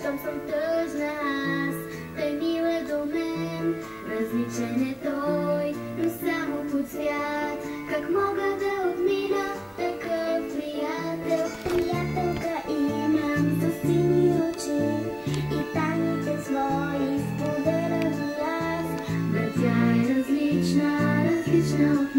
щом съм тъжна аз. Той мил е до мен, различен е той, но само по цвят. Как мога да отмина такъв приятел? Приятелка имам със сини очи и тайните свои споделям и аз. Да, тя е различна, различна от